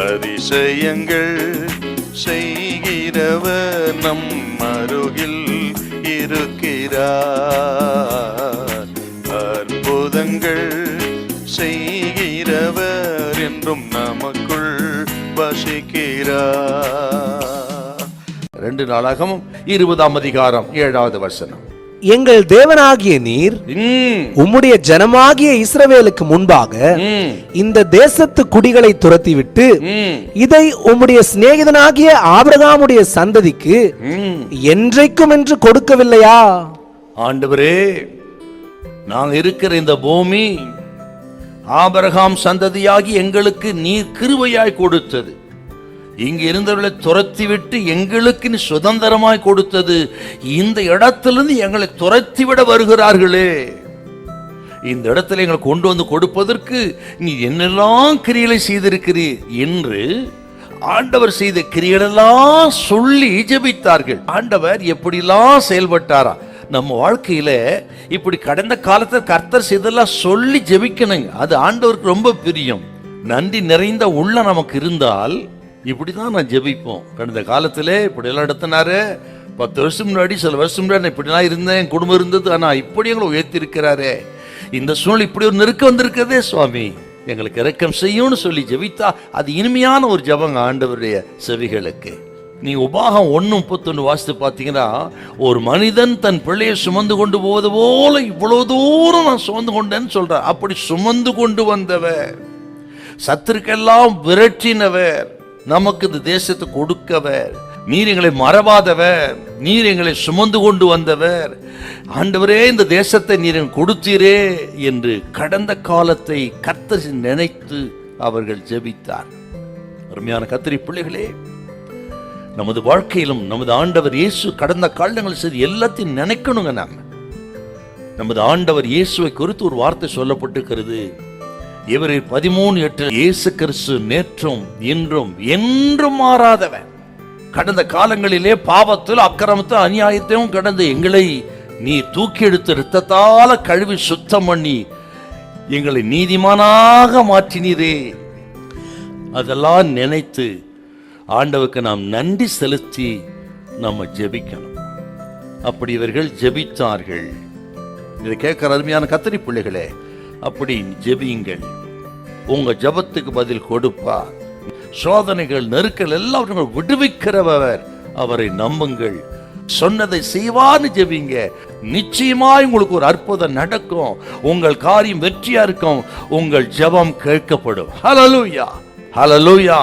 அதிசயங்கள் செய்கிறவர் நம் அருகில் இருக்கிறார். அற்புதங்கள் செய்கிறவர் என்றும் நமக்குள் வசிக்கிறார். 2 நாளாகமம் 20ஆம் அதிகாரம் 7வது வசனம். எங்கள் தேவனாகிய நீர் உம்முடைய ஜனமாகிய இஸ்ரவேலுக்கு முன்பாக இந்த தேசத்து குடிகளை துரத்திவிட்டு இதை உம்முடைய சிநேகிதனாகிய ஆபிரகாமுடைய சந்ததிக்கு என்றைக்கும் என்று கொடுக்கவில்லையா? ஆண்டவரே, நாங்கள் இருக்கிற இந்த பூமி ஆபிரகாம் சந்ததியாகி எங்களுக்கு நீர் கிருபையாய் கொடுத்தது. இங்கு இருந்தவர்களை துரத்தி விட்டு எங்களுக்கு நீ சுதந்திரமாய் கொடுத்தது. இந்த இடத்திலிருந்து எங்களை துரத்திவிட வருகிறார்களே, இந்த இடத்துல எங்களை கொண்டு வந்து கொடுப்பதற்கு நீ என்னெல்லாம் கிரியைகளை செய்திருக்கிறீர் என்று ஆண்டவர் செய்த கிரியைகளெல்லாம் சொல்லி ஜெபித்தார்கள். ஆண்டவர் எப்படிலாம் செயல்பட்டாரா நம்ம வாழ்க்கையில, இப்படி கடந்த காலத்தில் கர்த்தர் செய்தெல்லாம் சொல்லி ஜெபிக்கணுங்க. அது ஆண்டவருக்கு ரொம்ப பிரியம். நன்றி நிறைந்த உள்ள நமக்கு இருந்தால் இப்படிதான் நான் ஜெபிப்போம். கடந்த காலத்திலே இப்படி எல்லாம் நடத்தினாரு, 10 வருஷம் முன்னாடி, சில வருஷம் முன்னாடி இப்படிலாம் இருந்தேன், என் குடும்பம் இருந்தது, ஆனா இப்படி எங்களை உயர்த்தி இருக்கிறாரே, இந்த சூழ்நிலை இப்படி ஒரு நெருக்கம் வந்திருக்கிறதே சுவாமி, எங்களுக்கு இரக்கம் செய்யும்னு சொல்லி ஜெபித்தா அது இனிமையான ஒரு ஜெபங்க ஆண்டவருடைய செவிகளுக்கு. நீ உபாகம் 1:31 வாசித்து பார்த்தீங்கன்னா, ஒரு மனிதன் தன் பிள்ளையை சுமந்து கொண்டு போவது போல இவ்வளவு தூரம் நான் சுமந்து கொண்டேன்னு சொல்றார். அப்படி சுமந்து கொண்டு வந்தவர், சத்துருக்கெல்லாம் விரட்டினவர், நமக்கு இந்த தேசத்தை கொடுக்கவர், நீர் எங்களை மறவாதவர், நீர் எங்களை சுமந்து கொண்டு வந்தவர், ஆண்டவரே இந்த தேசத்தை நீர் கொடுத்தீரே என்று கடந்த காலத்தை கர்த்தர் நினைத்து அவர்கள் ஜெபித்தார். அருமையான கர்த்தருடைய பிள்ளைகளே, நமது வாழ்க்கையிலும் நமது ஆண்டவர் இயேசு கடந்த காலங்கள் சரி எல்லாத்தையும் நினைக்கணுங்க. நமது ஆண்டவர் இயேசுவை குறித்து ஒரு வார்த்தை சொல்லப்பட்டிருக்கிறது. இவரில் 13:8 இயேசு கிறிஸ்து நேற்றும் இன்றும் என்றும் மாறாதவன். கடந்த காலங்களிலே பாவத்தில் அக்கிரமத்தில் அநியாயத்தையும் கடந்து எங்களை நீ தூக்கி எடுத்து இரத்தத்தால கழுவி சுத்தம் பண்ணி எங்களை நீதிமானாக மாற்றினீரே. அதெல்லாம் நினைத்து ஆண்டவருக்கு நாம் நன்றி செலுத்தி நம்ம ஜெபிக்கணும். அப்படி இவர்கள் ஜெபித்தார்கள். இதை கேட்கிற அருமையான கர்த்தருடைய பிள்ளைகளே, அப்படி ஜெபியுங்கள். உங்க ஜெபத்துக்கு பதில் கொடுப்பா. சோதனைகள் நெருக்கல் எல்லாம் விடுவிக்கிறவர், அவரை நம்புங்கள். சொன்னதை செய்வான்னு ஜெபிங்க. நிச்சயமாய் உங்களுக்கு ஒரு அற்புதம் நடக்கும். உங்கள் காரியம் வெற்றியா இருக்கும். உங்கள் ஜெபம் கேட்கப்படும். ஹல்லேலூயா, ஹல்லேலூயா.